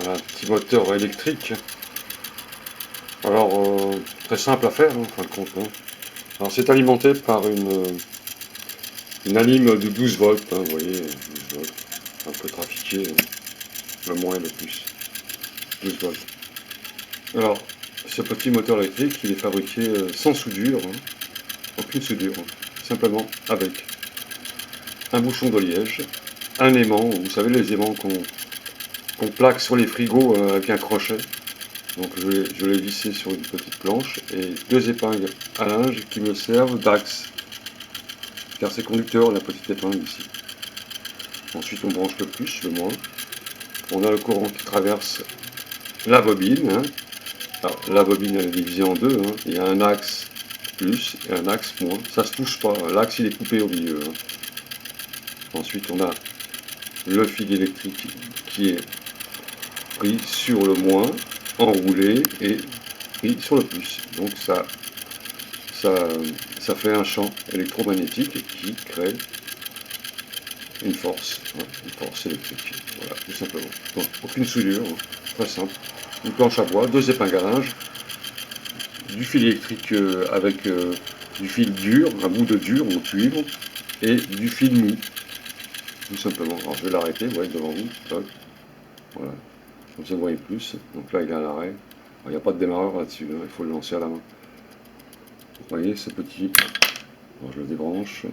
un petit moteur électrique. Alors, très simple à faire, hein, en fin de compte. Hein. Alors, c'est alimenté par une anime de 12 volts, hein, vous voyez, 12 volts, un peu trafiqué, hein, le moins et le plus, 12 volts. Alors, ce petit moteur électrique, il est fabriqué sans soudure, hein, aucune soudure, hein, simplement avec un bouchon de liège, un aimant, vous savez les aimants qu'on plaque sur les frigos avec un crochet. Donc je l'ai vissé sur une petite planche et deux épingles à linge qui me servent d'axe, car c'est conducteur la petite épingle ici. Ensuite on branche le plus, le moins. On a le courant qui traverse la bobine. Hein. Alors, la bobine elle est divisée en deux, hein. Il y a un axe plus et un axe moins. Ça se touche pas, l'axe il est coupé au milieu. Hein. Ensuite on a le fil électrique qui est pris sur le moins, enroulé et pris sur le plus. Donc ça fait un champ électromagnétique qui crée une force électrique. Voilà, tout simplement. Donc aucune soudure, hein, très simple. Une planche à bois, deux épingles à linge, du fil électrique avec du fil dur, un bout de dur ou cuivre, et du fil mou, tout simplement. Alors je vais l'arrêter, vous voyez devant vous. Hop. Voilà. Comme ça vous voyez plus. Donc là il est à l'arrêt. Il n'y a pas de démarreur là-dessus, hein, il faut le lancer à la main. Vous voyez ce petit. Alors je le débranche.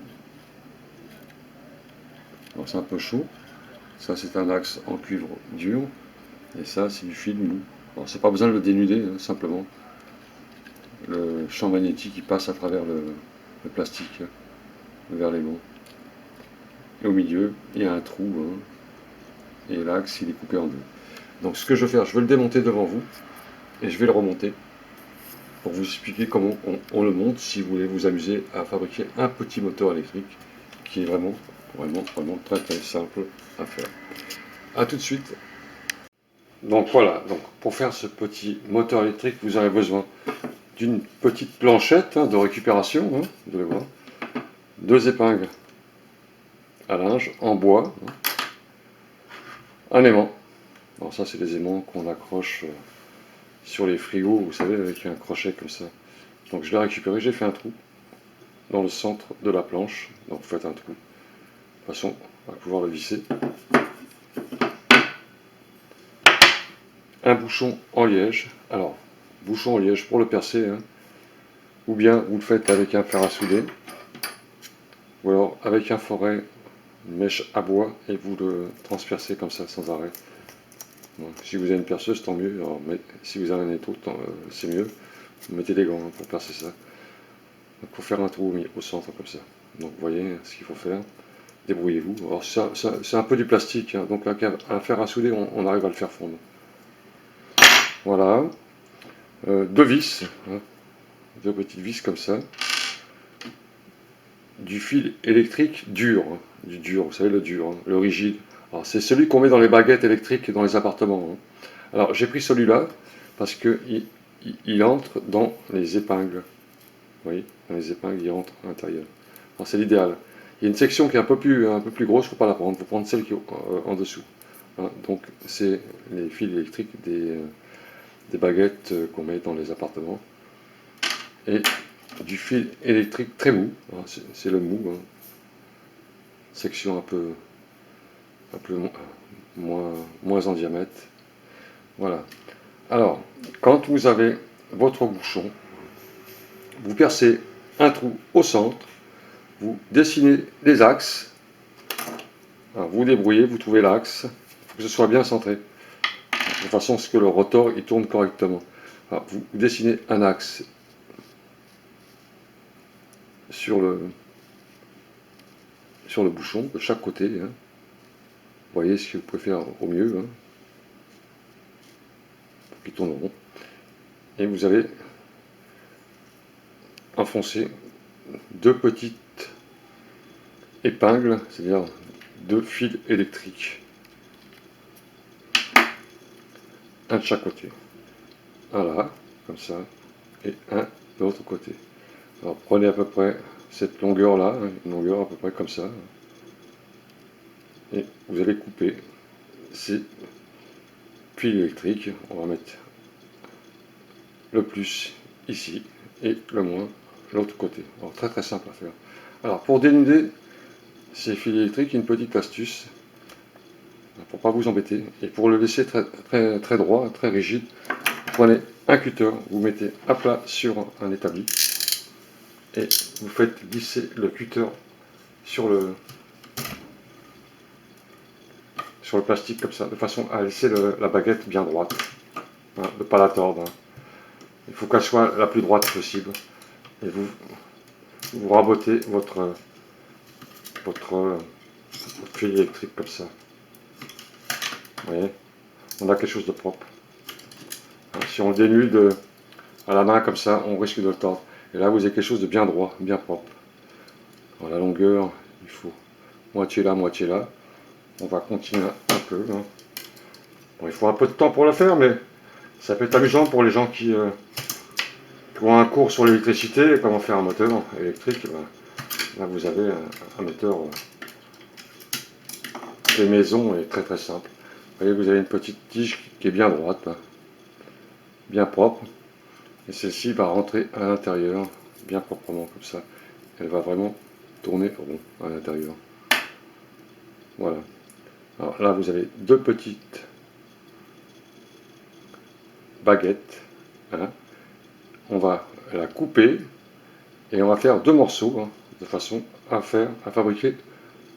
Alors c'est un peu chaud. Ça c'est un axe en cuivre dur. Et ça c'est du fil mou. Alors c'est pas besoin de le dénuder, hein, simplement. Le champ magnétique il passe à travers le plastique hein, vers l'aimant. Et au milieu il y a un trou. Hein, et l'axe il est coupé en deux. Donc ce que je vais faire, je vais le démonter devant vous. Et je vais le remonter. Pour vous expliquer comment on le monte si vous voulez vous amuser à fabriquer un petit moteur électrique qui est vraiment très très simple à faire. A tout de suite. Donc voilà, donc pour faire ce petit moteur électrique, vous aurez besoin d'une petite planchette hein, de récupération, hein, vous allez voir, deux épingles à linge en bois, hein, un aimant. Alors ça c'est les aimants qu'on accroche sur les frigos, vous savez, avec un crochet comme ça. Donc je l'ai récupéré, j'ai fait un trou dans le centre de la planche, donc vous faites un trou. De toute façon, on va pouvoir le visser. Un bouchon en liège. Alors, bouchon en liège pour le percer, hein. Ou bien vous le faites avec un fer à souder, ou alors avec un forêt, une mèche à bois, et vous le transpercez comme ça sans arrêt. Donc, si vous avez une perceuse, tant mieux. Alors, mais si vous avez un étau, c'est mieux. Vous mettez des gants hein, pour percer ça. Donc, pour faire un trou au centre comme ça. Donc, vous voyez ce qu'il faut faire. Débrouillez-vous. Alors, c'est un peu du plastique, hein, donc avec un fer à souder, on arrive à le faire fondre. Voilà. Deux vis, hein, deux petites vis comme ça. Du fil électrique dur, hein, du dur, vous savez le dur, hein, le rigide. Alors c'est celui qu'on met dans les baguettes électriques dans les appartements. Hein. Alors j'ai pris celui-là parce que il entre dans les épingles. Vous voyez, dans les épingles, il rentre à l'intérieur. Alors c'est l'idéal. Il y a une section qui est un peu plus grosse, il ne faut pas la prendre, il faut prendre celle qui est en dessous. Hein. Donc c'est les fils électriques des baguettes qu'on met dans les appartements. Et du fil électrique très mou, hein, c'est le mou, hein. Section un peu moins en diamètre. Voilà. Alors, quand vous avez votre bouchon, vous percez un trou au centre, vous dessinez les axes, alors, vous débrouillez, vous trouvez l'axe, il faut que ce soit bien centré, de façon à ce que le rotor il tourne correctement. Alors, vous dessinez un axe sur le bouchon de chaque côté. Hein. Vous voyez ce que vous pouvez faire au mieux. Hein. Pour qu'il tourne rond. Et vous allez enfoncer deux petites épingles, c'est-à-dire deux fils électriques. Un de chaque côté. Un là, comme ça, et un de l'autre côté. Alors prenez à peu près cette longueur-là, hein, une longueur à peu près comme ça. Et vous allez couper ces fil électrique, on va mettre le plus ici et le moins de l'autre côté. Alors, très très simple à faire. Alors pour dénuder ces fils électriques, une petite astuce pour pas vous embêter et pour le laisser très droit, très rigide. Vous prenez un cutter, vous mettez à plat sur un établi et vous faites glisser le cutter sur le plastique comme ça, de façon à laisser la baguette bien droite, hein, de ne pas la tordre. Hein. Il faut qu'elle soit la plus droite possible. Et vous rabotez votre fil électrique comme ça. Vous voyez, on a quelque chose de propre. Hein, si on le dénude à la main comme ça, on risque de le tordre. Et là, vous avez quelque chose de bien droit, bien propre. Alors, la longueur, il faut moitié là, moitié là. On va continuer un peu. Hein. Bon, il faut un peu de temps pour le faire, mais ça peut être amusant pour les gens qui ont un cours sur l'électricité, comment faire un moteur électrique. Ben, là, vous avez un moteur de maison et très très simple. Vous voyez, vous avez une petite tige qui est bien droite, là, bien propre. Et celle-ci va rentrer à l'intérieur, bien proprement comme ça. Elle va vraiment tourner rond à l'intérieur. Voilà. Alors là, vous avez deux petites baguettes. Hein. On va la couper et on va faire deux morceaux, hein, de façon à fabriquer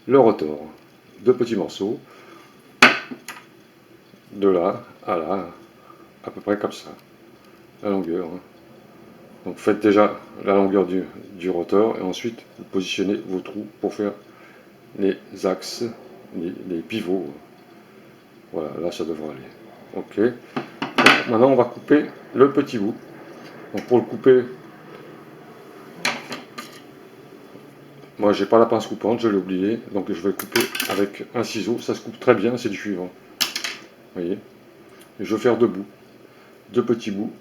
le rotor. Deux petits morceaux, de là à là, à peu près comme ça, la longueur. Hein. Donc faites déjà la longueur du rotor et ensuite vous positionnez vos trous pour faire les axes, les pivots. Voilà, là ça devrait aller. Ok. Donc, maintenant on va couper le petit bout. Donc pour le couper, moi j'ai pas la pince coupante, je l'ai oublié, donc je vais le couper avec un ciseau. Ça se coupe très bien, c'est du cuivre. Vous voyez. Et je vais faire deux bouts, deux petits bouts,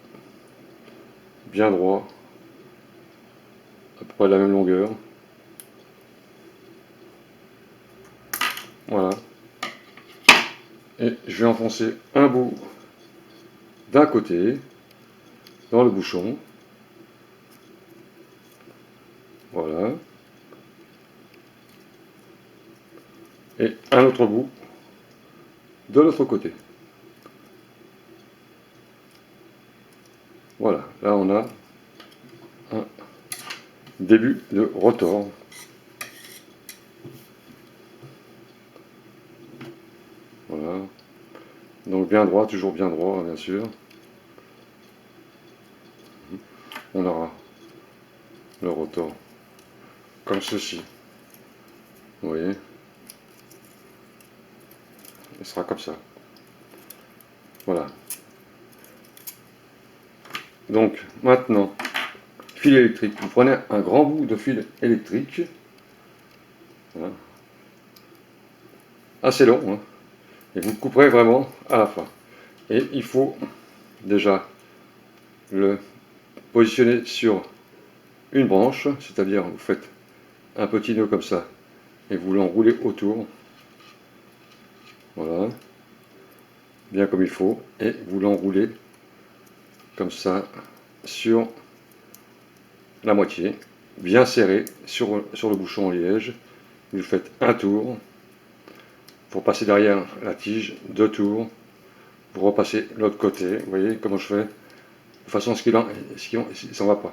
bien droits, à peu près de la même longueur. Voilà. Et je vais enfoncer un bout d'un côté dans le bouchon. Voilà. Et un autre bout de l'autre côté. Voilà. Là, on a un début de rotor. Voilà. Donc bien droit, toujours bien droit, bien sûr. On aura le rotor comme ceci. Vous voyez, il sera comme ça. Voilà. Donc maintenant, fil électrique. Vous prenez un grand bout de fil électrique. Voilà. Assez long, hein, et vous le couperez vraiment à la fin. Et il faut déjà le positionner sur une branche, c'est-à-dire vous faites un petit nœud comme ça et vous l'enroulez autour. Voilà, bien comme il faut, et vous l'enroulez comme ça sur la moitié, bien serré sur le bouchon en liège. Vous faites un tour pour passer derrière la tige, deux tours, vous repassez l'autre côté. Vous voyez comment je fais, de façon à ce qu'il ne s'en va pas.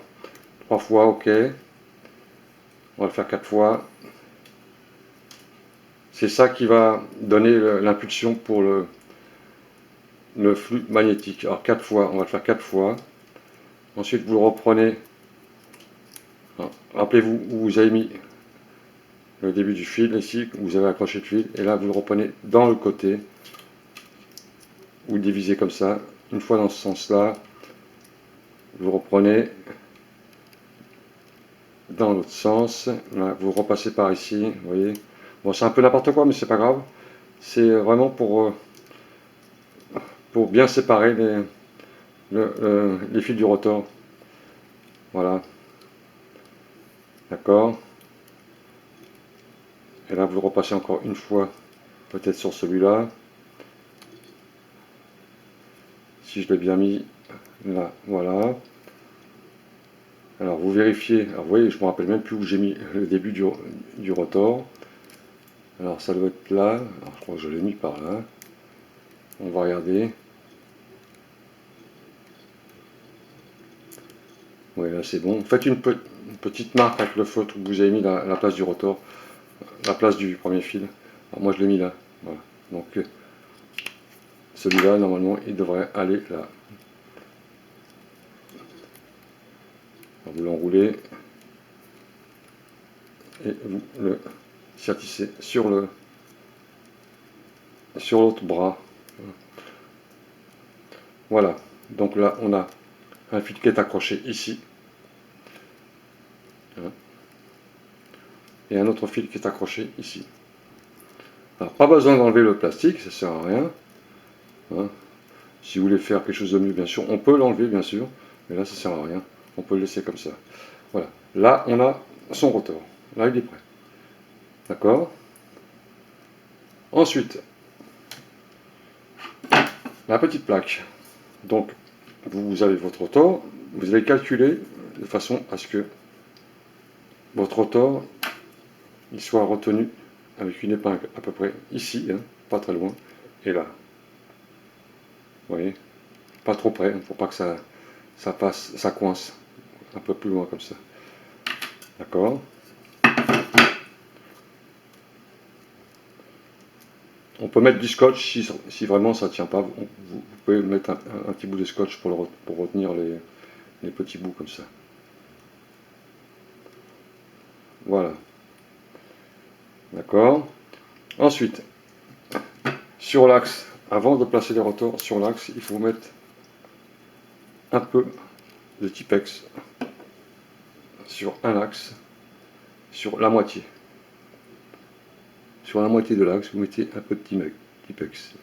3 fois, ok. On va le faire 4 fois. C'est ça qui va donner l'impulsion pour le flux magnétique. Alors 4 fois, on va le faire 4 fois. Ensuite, vous le reprenez. Rappelez-vous où vous avez mis le début du fil, ici, où vous avez accroché le fil. Et là, vous le reprenez dans le côté. Vous le divisez comme ça. Une fois dans ce sens-là, vous reprenez dans l'autre sens. Là, vous repassez par ici, vous voyez. Bon, c'est un peu n'importe quoi, mais c'est pas grave. C'est vraiment pour bien séparer les fils du rotor. Voilà. D'accord. Et là, vous le repassez encore une fois, peut-être sur celui-là. si je l'ai bien mis, là, voilà. Alors vous vérifiez, alors vous voyez, je ne me rappelle même plus où j'ai mis le début du rotor. Alors ça doit être là, alors, je crois que je l'ai mis par là. On va regarder. Oui, là c'est bon. Faites une petite marque avec le feutre où vous avez mis la place du rotor, la place du premier fil. Alors moi je l'ai mis là. Voilà. Donc celui-là, normalement, il devrait aller là. Alors, vous l'enroulez et vous le sertissez sur l'autre bras. Voilà. Donc là, on a un fil qui est accroché ici. Et un autre fil qui est accroché ici. Alors, pas besoin d'enlever le plastique, ça sert à rien. Hein. Si vous voulez faire quelque chose de mieux, bien sûr, on peut l'enlever, bien sûr, mais là, ça sert à rien. On peut le laisser comme ça. Voilà. Là, on a son rotor. Là, il est prêt. D'accord? Ensuite, la petite plaque. Donc, vous avez votre rotor. Vous allez calculer de façon à ce que votre rotor il soit retenu avec une épingle à peu près ici, hein, pas très loin, et là. Vous voyez? Pas trop près, il ne faut pas que ça passe, ça coince. Un peu plus loin comme ça. D'accord? On peut mettre du scotch si vraiment ça ne tient pas. Vous pouvez mettre un petit bout de scotch pour retenir les petits bouts comme ça. Voilà. D'accord? Ensuite, sur l'axe, avant de placer les rotors sur l'axe, il faut mettre un peu de Tipex sur un axe, sur la moitié. Sur la moitié de l'axe, vous mettez un peu de Tipex.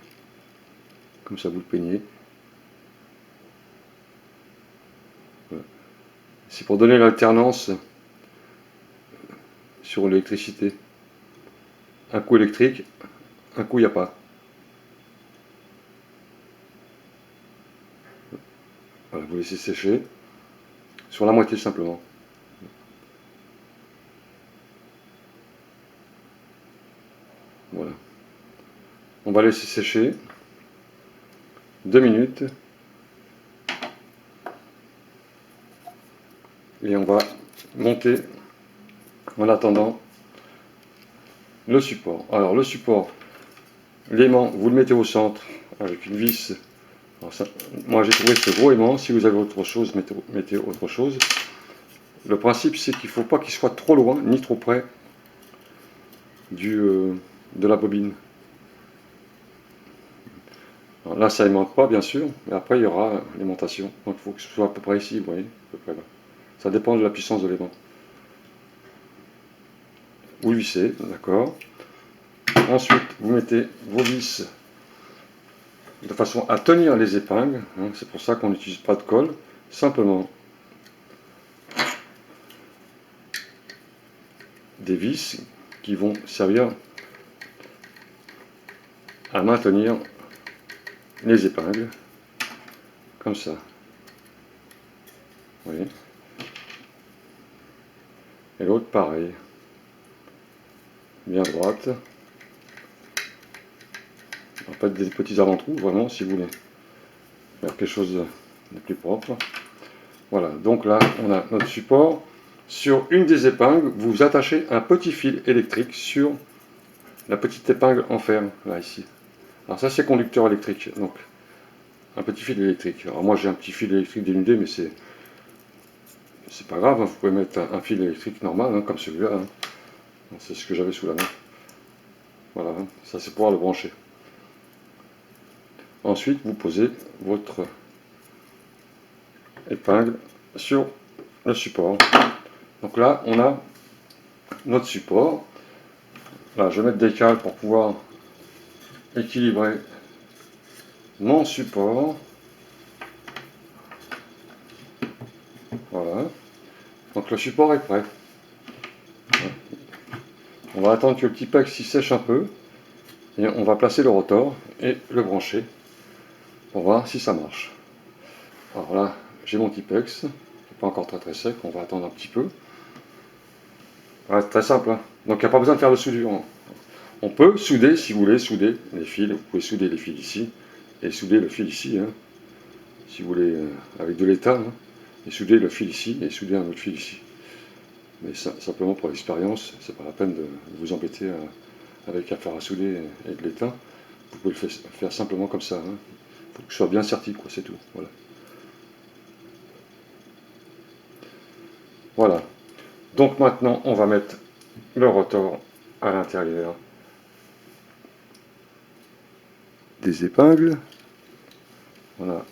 Comme ça, vous le peignez. Voilà. C'est pour donner l'alternance sur l'électricité. Un coup électrique, un coup il n'y a pas. Voilà, vous laissez sécher. Sur la moitié simplement. Voilà. On va laisser sécher 2 minutes. Et on va monter en attendant le support. Alors le support, l'aimant, vous le mettez au centre avec une vis. Alors ça, moi j'ai trouvé ce gros aimant. Si vous avez autre chose, mettez autre chose. Le principe c'est qu'il ne faut pas qu'il soit trop loin ni trop près de la bobine. Alors là ça aimante pas bien sûr, mais après il y aura l'aimantation. Donc il faut que ce soit à peu près ici, vous voyez, à peu près là. Ça dépend de la puissance de l'aimant. Vous vissez, d'accord. Ensuite, vous mettez vos vis de façon à tenir les épingles. Hein, c'est pour ça qu'on n'utilise pas de colle. Simplement des vis qui vont servir à maintenir les épingles. Comme ça. Vous voyez. Et l'autre pareil. Bien droite. En fait, des petits avant-trous, vraiment, si vous voulez faire quelque chose de plus propre. Voilà, donc là, on a notre support. Sur une des épingles, vous attachez un petit fil électrique sur la petite épingle en fer, là, ici. Alors ça, c'est conducteur électrique, donc un petit fil électrique. Alors moi, j'ai un petit fil électrique dénudé, mais c'est pas grave, hein. Vous pouvez mettre un fil électrique normal, hein, comme celui-là. Hein. C'est ce que j'avais sous la main. Voilà, hein. Ça c'est pour le brancher. Ensuite, vous posez votre épingle sur le support. Donc là, on a notre support. Là, je vais mettre des cales pour pouvoir équilibrer mon support. Voilà. Donc le support est prêt. On va attendre que le petit pack s'y sèche un peu. Et on va placer le rotor et le brancher pour voir si ça marche. Alors là, j'ai mon Tipex, c'est pas encore très sec, on va attendre un petit peu. Voilà, c'est très simple, hein. Donc il n'y a pas besoin de faire de soudure. On peut souder, si vous voulez, souder les fils, vous pouvez souder les fils ici, et souder le fil ici, hein, si vous voulez, avec de l'étain, hein, et souder le fil ici, et souder un autre fil ici. Mais simplement pour l'expérience, c'est pas la peine de vous embêter avec un fer à souder et de l'étain. Vous pouvez le faire simplement comme ça. Il faut que ce soit bien serti, quoi, c'est tout. Voilà. Voilà. Donc maintenant, on va mettre le rotor à l'intérieur des épingles. On a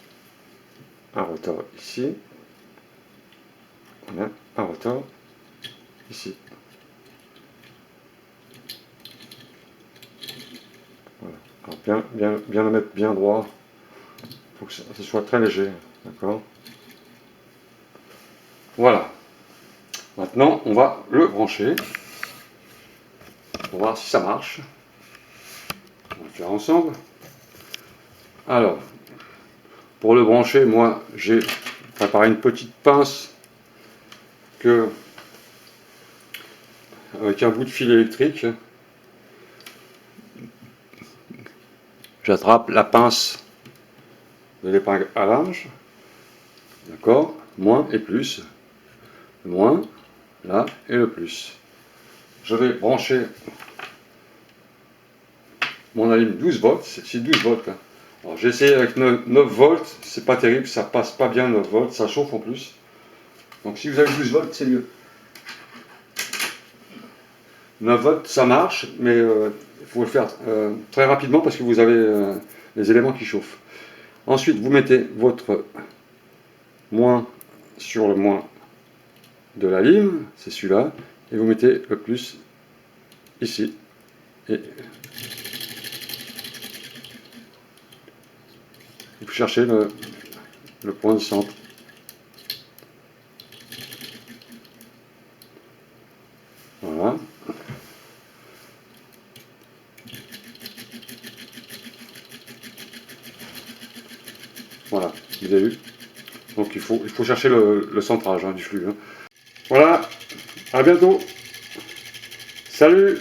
un rotor ici. On a un rotor ici. Voilà. Alors bien le mettre bien droit. Il faut que ce soit très léger. D'accord. Voilà. Maintenant, on va le brancher pour voir si ça marche. On va le faire ensemble. Alors, pour le brancher, moi, j'ai préparé une petite pince avec un bout de fil électrique. J'attrape la pince de l'épingle à linge. D'accord. Moins et plus. Le moins, là, et le plus. Je vais brancher mon alim 12 volts. C'est 12 volts. Hein. Alors j'ai essayé avec 9 volts. C'est pas terrible, ça passe pas bien 9 volts. Ça chauffe en plus. Donc si vous avez 12 volts, c'est mieux. 9 volts, ça marche, mais il faut le faire très rapidement parce que vous avez les éléments qui chauffent. Ensuite, vous mettez votre moins sur le moins de la lime, c'est celui-là, et vous mettez le plus ici. Et vous cherchez le point de centre. Voilà. Voilà, vous avez vu. Donc il faut chercher le centrage du flux. Hein. Voilà, à bientôt. Salut!